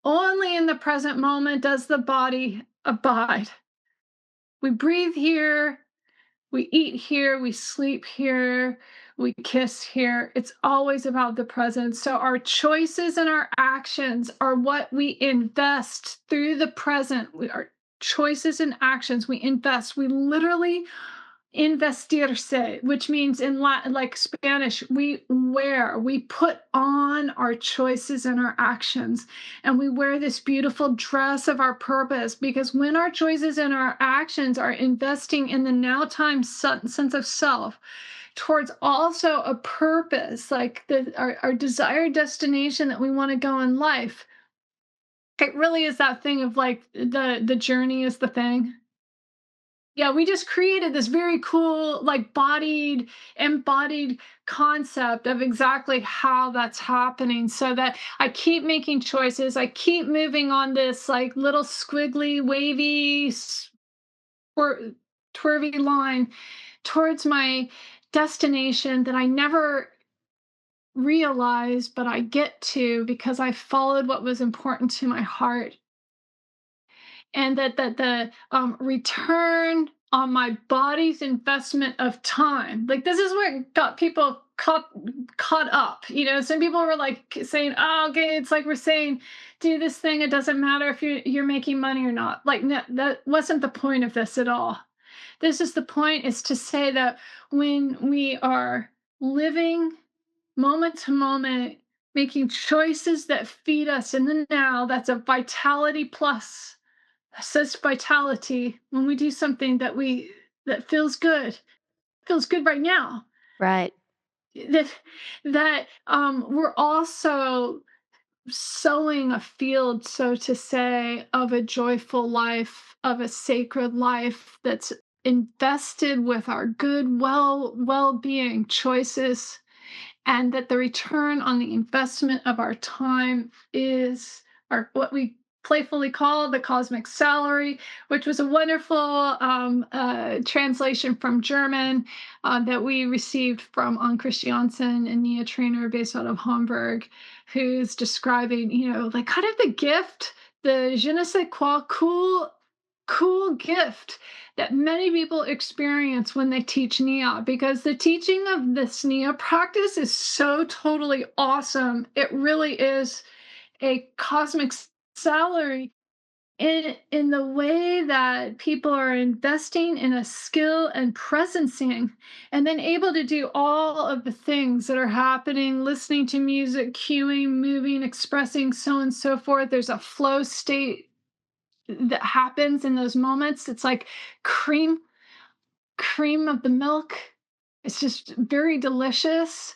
Only in the present moment does the body abide. We breathe here, we eat here, we sleep here, we kiss here. It's always about the present. So our choices and our actions are what we invest through the present. Our choices and actions we invest. We literally investirse, which means in Latin, like Spanish, we put on our choices and our actions, and we wear this beautiful dress of our purpose. Because when our choices and our actions are investing in the now time sense of self towards also a purpose, like our desired destination that we want to go in life, it really is that thing of like the journey is the thing. Yeah, we just created this very cool, like embodied concept of exactly how that's happening, so that I keep making choices. I keep moving on this like little squiggly, wavy, twir- twirly line towards my destination that I never realize, but I get to because I followed what was important to my heart. And that the return on my body's investment of time, like this is what got people caught up. Some people were like saying, oh, okay, it's like we're saying do this thing, it doesn't matter if you're making money or not. Like, no, that wasn't the point of this at all. This is the point, is to say that when we are living moment to moment, making choices that feed us in the now, that's a vitality plus. Says vitality. When we do something that feels good right now, Right. that we're also sowing a field, so to say, of a joyful life, of a sacred life that's invested with our good well-being choices and that the return on the investment of our time is our what we playfully call the cosmic salary, which was a wonderful translation from German that we received from Ann Christiansen, a Nia trainer based out of Hamburg, who's describing, like kind of the gift, the je ne sais quoi cool gift that many people experience when they teach Nia, because the teaching of this Nia practice is so totally awesome. It really is a cosmic salary in the way that people are investing in a skill and presencing, and then able to do all of the things that are happening, listening to music, cueing, moving, expressing, so on and so forth. There's a flow state that happens in those moments. It's like cream, cream of the milk. It's just very delicious.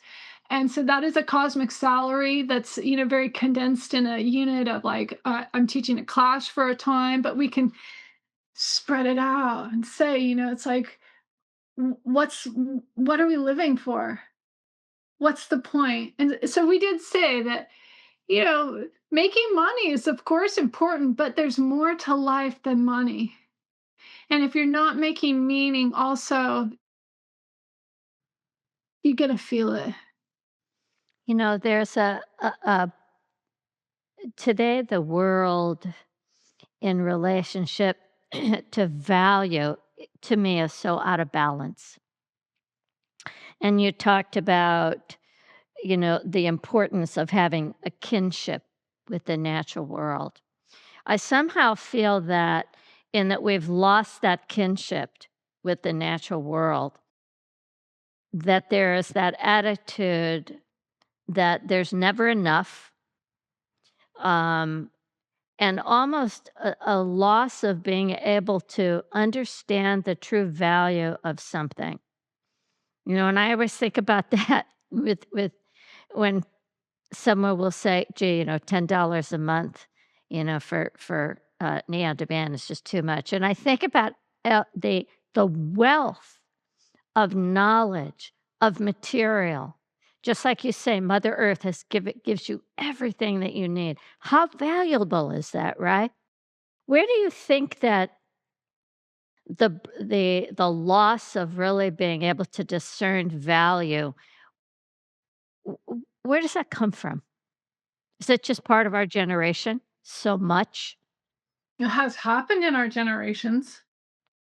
And so that is a cosmic salary that's, very condensed in a unit of like, I'm teaching a class for a time, but we can spread it out and say, it's like, what are we living for? What's the point? And so we did say that, making money is of course important, but there's more to life than money. And if you're not making meaning, also, you're going to feel it. There's today the world in relationship to value to me is so out of balance. And you talked about, the importance of having a kinship with the natural world. I somehow feel that in that we've lost that kinship with the natural world, that there is that attitude that there's never enough, um, and almost a loss of being able to understand the true value of something. And I always think about that with when someone will say, "Gee, $10 a month, for Neon Demand is just too much." And I think about the wealth of knowledge, of material. Just like you say, Mother Earth gives you everything that you need. How valuable is that, right? Where do you think that the loss of really being able to discern value, where does that come from? Is it just part of our generation so much? It has happened in our generations.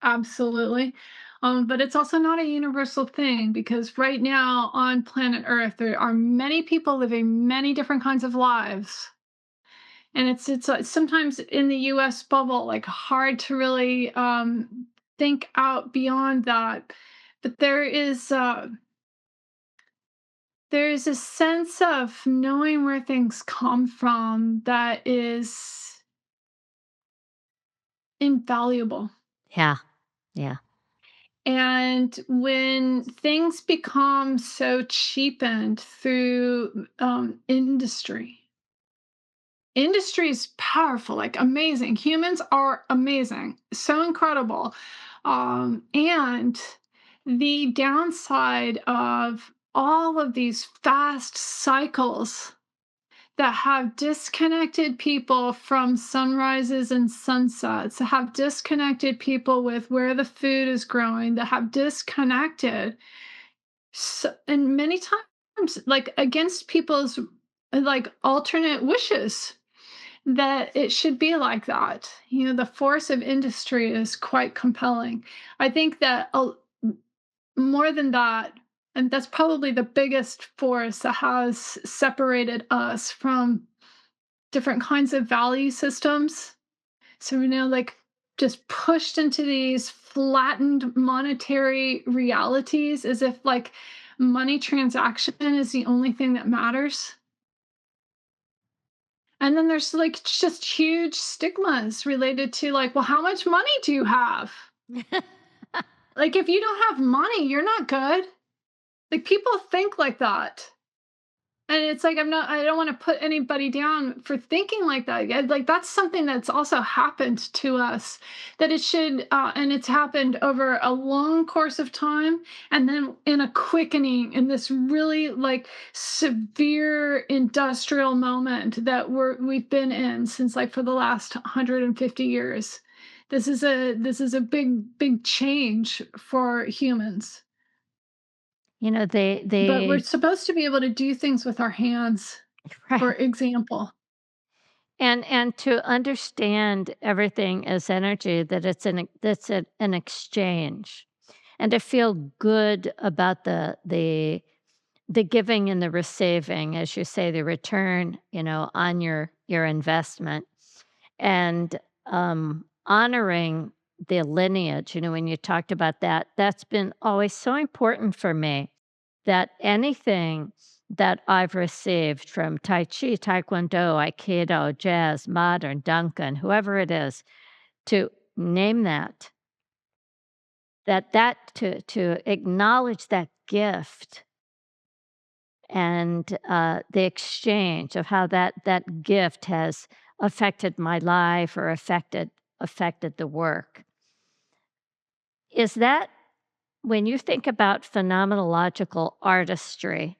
Absolutely. But it's also not a universal thing, because right now on planet Earth, there are many people living many different kinds of lives. And it's sometimes in the US bubble, like hard to really think out beyond that. But there is a sense of knowing where things come from that is invaluable. Yeah, yeah, And when things become so cheapened through industry is powerful, like amazing. Humans are amazing, so incredible. And the downside of all of these fast cycles that have disconnected people from sunrises and sunsets, that have disconnected people with where the food is growing, that have disconnected, and many times, like against people's like alternate wishes, that it should be like that. The force of industry is quite compelling. I think that more than that, and that's probably the biggest force that has separated us from different kinds of value systems. So we're now like just pushed into these flattened monetary realities, as if like money transaction is the only thing that matters. And then there's like just huge stigmas related to like, well, how much money do you have? Like, if you don't have money, you're not good. Like, people think like that. And it's like I don't want to put anybody down for thinking like that. Yeah, like that's something that's also happened to us, that it should and it's happened over a long course of time, and then in a quickening in this really like severe industrial moment that we've been in since like for the last 150 years. This is a big change for humans. You know, But we're they supposed to be able to do things with our hands, for right. example. And to understand everything as energy, that that's an exchange, and to feel good about the giving and the receiving, as you say, the return, on your investment, and honoring the lineage. When you talked about that, that's been always so important for me, that anything that I've received from Tai Chi, Taekwondo, Aikido, jazz, modern, Duncan, whoever it is, to name to acknowledge that gift, and the exchange of how that gift has affected my life, or affected the work. Is that, when you think about phenomenological artistry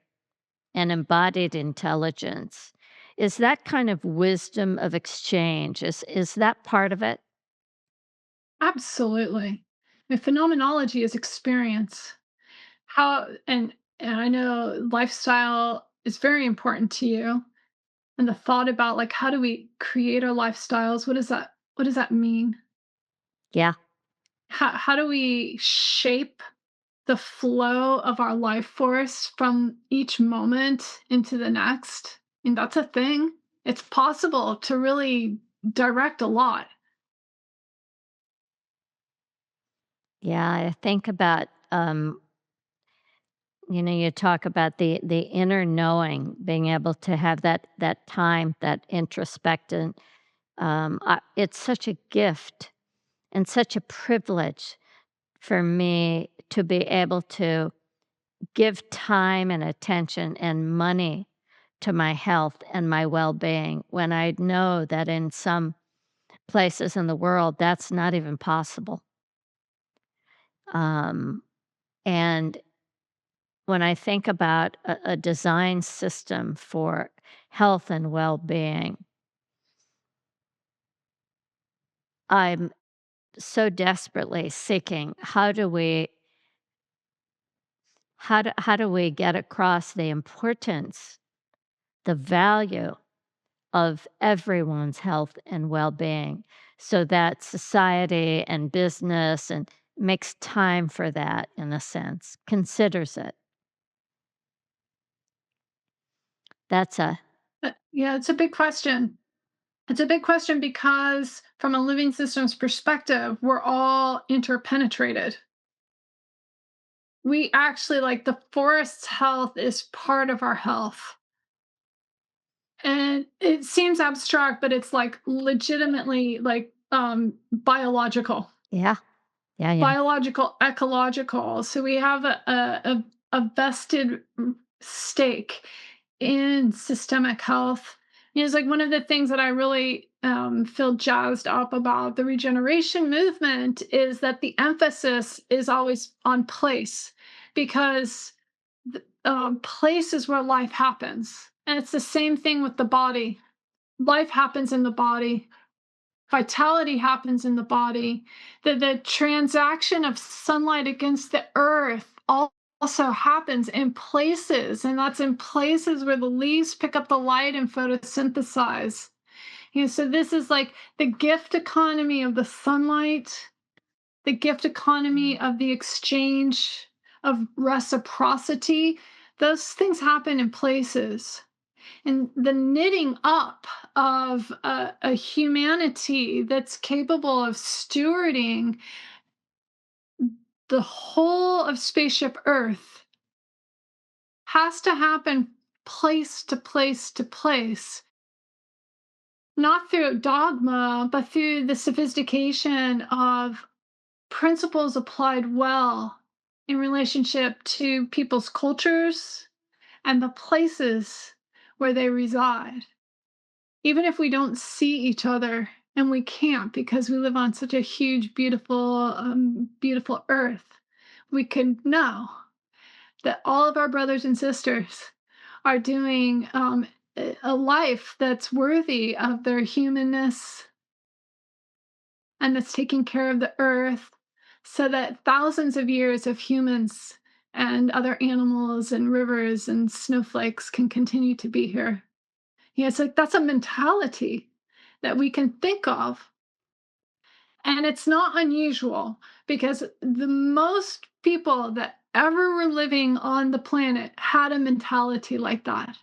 and embodied intelligence, is that kind of wisdom of exchange, is that part of it? Absolutely. The phenomenology is experience. How and I know lifestyle is very important to you, and the thought about like how do we create our lifestyles? What does that mean? Yeah, How do we shape the flow of our life force from each moment into the next? And that's a thing. It's possible to really direct a lot. yeah, I think about, you talk about the inner knowing, being able to have that time, that introspective. It's such a gift and such a privilege for me to be able to give time and attention and money to my health and my well-being, when I know that in some places in the world that's not even possible. Um, and when I think about a design system for health and well-being, I'm so desperately seeking, how do we get across the importance, the value of everyone's health and well-being, so that society and business and makes time for that, in a sense, considers it. That's a Yeah, it's a big question. It's a big question because from a living systems perspective, we're all interpenetrated. We actually like the forest's health is part of our health. And it seems abstract, but it's like legitimately like biological, yeah, yeah, yeah. biological, ecological. So we have a vested stake in systemic health. It's like one of the things that I really feel jazzed up about the regeneration movement is that the emphasis is always on place, because place is where life happens. And it's the same thing with the body. Life happens in the body, vitality happens in the body. The transaction of sunlight against the earth also happens in places, and that's in places where the leaves pick up the light and photosynthesize. So this is like the gift economy of the sunlight, the gift economy of the exchange of reciprocity. Those things happen in places, and the knitting up of a humanity that's capable of stewarding the whole of spaceship Earth has to happen place to place to place, not through dogma, but through the sophistication of principles applied well in relationship to people's cultures and the places where they reside. Even if we don't see each other, and we can't because we live on such a huge, beautiful earth, we could know that all of our brothers and sisters are doing a life that's worthy of their humanness and that's taking care of the earth so that thousands of years of humans and other animals and rivers and snowflakes can continue to be here. Yeah, it's like that's a mentality that we can think of. And it's not unusual because the most people that ever were living on the planet had a mentality like that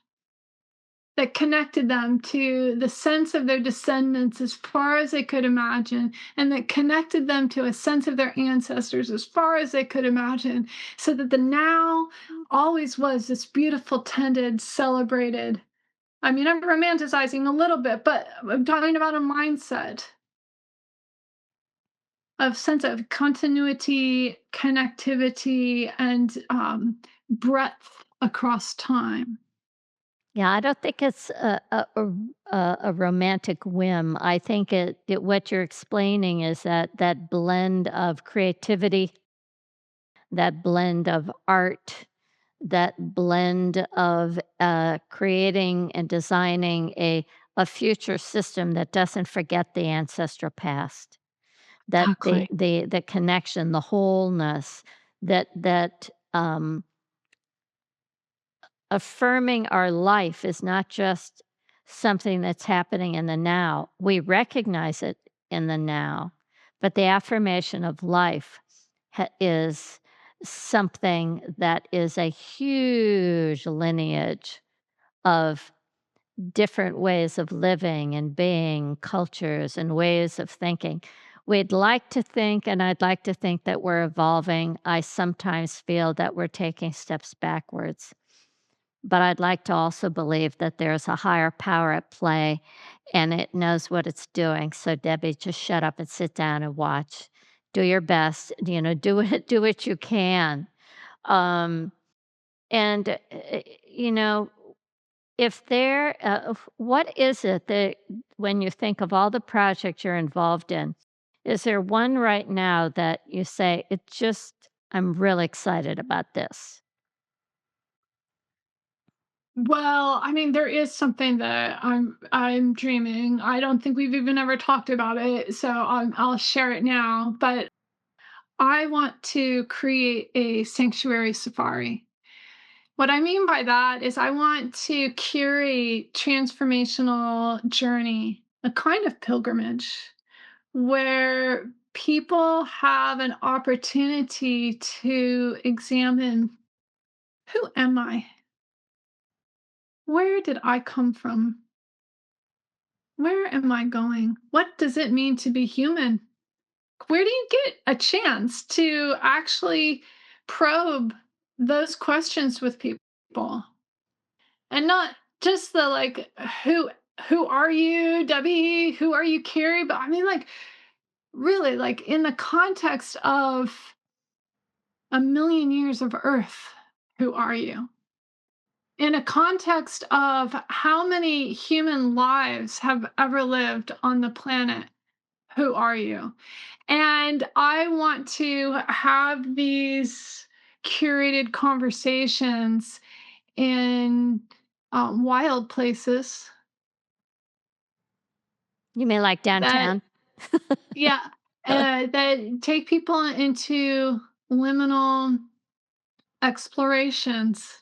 connected them to the sense of their descendants as far as they could imagine, and that connected them to a sense of their ancestors as far as they could imagine, so that the now always was this beautiful, tended, celebrated. I mean, I'm romanticizing a little bit, but I'm talking about a mindset of sense of continuity, connectivity, and breadth across time. Yeah, I don't think it's a romantic whim. I think it what you're explaining is that blend of creativity, that blend of art, that blend of, creating and designing a future system that doesn't forget the ancestral past, that Exactly. the connection, the wholeness, that affirming our life is not just something that's happening in the now. We recognize it in the now, but the affirmation of life is something that is a huge lineage of different ways of living and being, cultures and ways of thinking. We'd like to think, and I'd like to think that we're evolving. I sometimes feel that we're taking steps backwards, but I'd like to also believe that there's a higher power at play and it knows what it's doing. So Debbie, just shut up and sit down and watch. Do your best, do it, do what you can. Um, and you know, if there what is it that when you think of all the projects you're involved in, is there one right now that you say, it just I'm really excited about this? Well, I mean, there is something that I'm dreaming. I don't think we've even ever talked about it, so I'll share it now. But I want to create a sanctuary safari. What I mean by that is I want to curate transformational journey, a kind of pilgrimage where people have an opportunity to examine, who am I? Where did I come from? Where am I going? What does it mean to be human? Where do you get a chance to actually probe those questions with people? And not just the like, who are you, Debbie? Who are you, Carrie? But I mean, like, really, like in the context of a million years of Earth, who are you? In a context of how many human lives have ever lived on the planet, who are you? And I want to have these curated conversations in wild places You mean like that, downtown? yeah, that take people into liminal explorations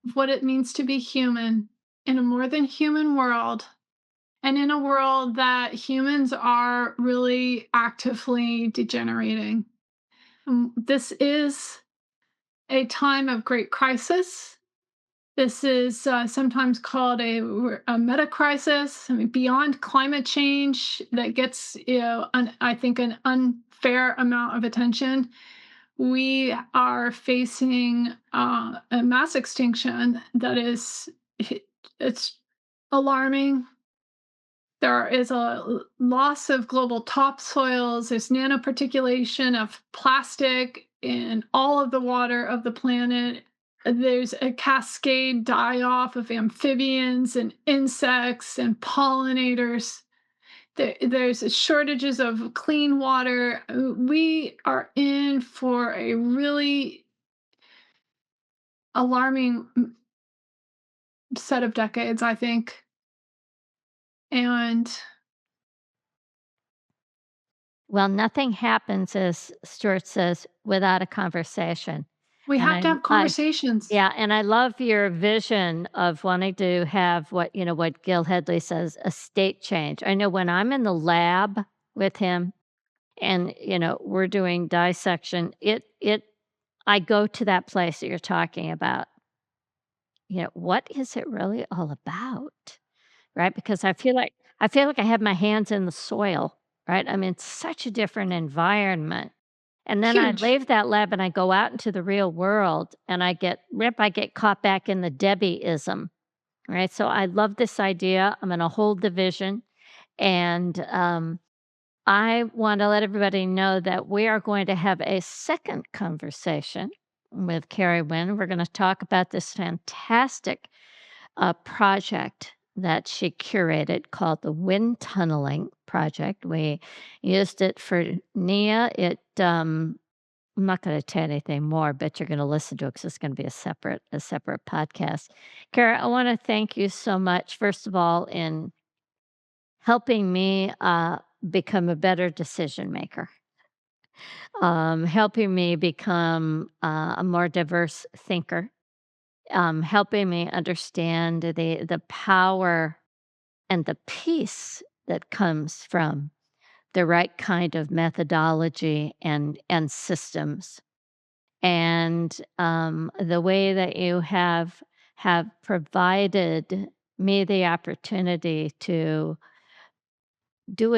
of what it means to be human in a more than human world, and in a world that humans are really actively degenerating. This is a time of great crisis. This is sometimes called a meta crisis. I mean, beyond climate change that gets, I think, an unfair amount of attention. We are facing a mass extinction that is, it's alarming. There is a loss of global topsoils. There's nanoparticulation of plastic in all of the water of the planet. there's a cascade die off of amphibians and insects and pollinators. There's shortages of clean water. We are in for a really alarming set of decades, I think. And Well, nothing happens, as Stuart says, without a conversation. we And have to have I conversations. yeah, and I love your vision of wanting to have what Gil Headley says, a state change. I know when I'm in the lab with him and, we're doing dissection, it I go to that place that you're talking about. What is it really all about? Right? Because I feel like I have my hands in the soil, right? I'm in such a different environment. And then I Huge. leave that lab and I go out into the real world and I get caught back in the Debbieism, right? So I love this idea. I'm going to hold the vision. And I want to let everybody know that we are going to have a second conversation with Karri Winn. We're going to talk about this fantastic project that she curated called the Wind Tunneling Project. We used it for Nia. I'm not going to tell you anything more, but you're going to listen to it because it's going to be a separate podcast. Kara, I want to thank you so much, first of all, in helping me become a better decision maker, helping me become a more diverse thinker, helping me understand the power and the peace that comes from the right kind of methodology and systems, and the way that you have provided me the opportunity to do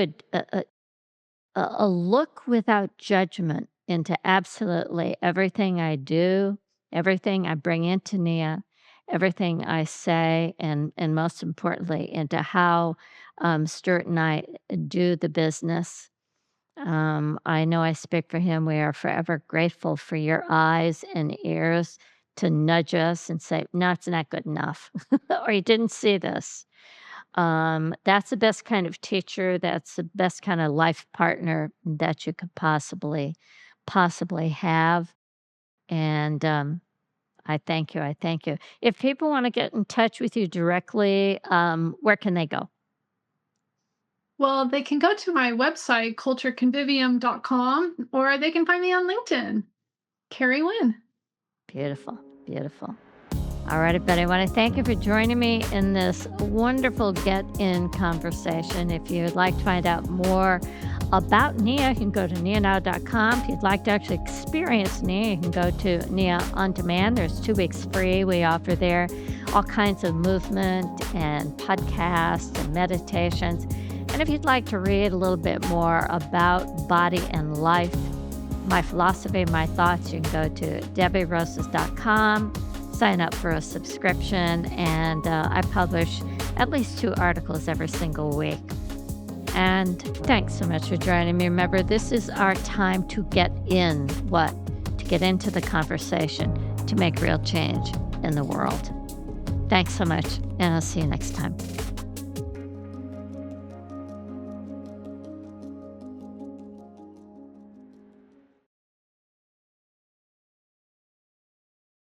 a look without judgment into absolutely everything I do, everything I bring into Nia, everything I say, and most importantly, into how Stuart and I do the business. I know I speak for him. We are forever grateful for your eyes and ears to nudge us and say, no, it's not good enough, or you didn't see this. That's the best kind of teacher. That's the best kind of life partner that you could possibly have. And I thank you. I thank you. If people want to get in touch with you directly, where can they go? Well, they can go to my website, cultureconvivium.com, or they can find me on LinkedIn, Karri Winn. Beautiful, beautiful. All right, everybody. I want to thank you for joining me in this wonderful Get In conversation. If you'd like to find out more about Nia, you can go to nianow.com. If you'd like to actually experience Nia, you can go to Nia On Demand. There's 2 weeks free we offer there, all kinds of movement and podcasts and meditations. And if you'd like to read a little bit more about body and life, my philosophy, my thoughts, you can go to debbieroses.com. Sign up for a subscription, and I publish at least 2 articles every single week. And thanks so much for joining me. Remember, this is our time to get in to get into the conversation, to make real change in the world. Thanks so much, and I'll see you next time.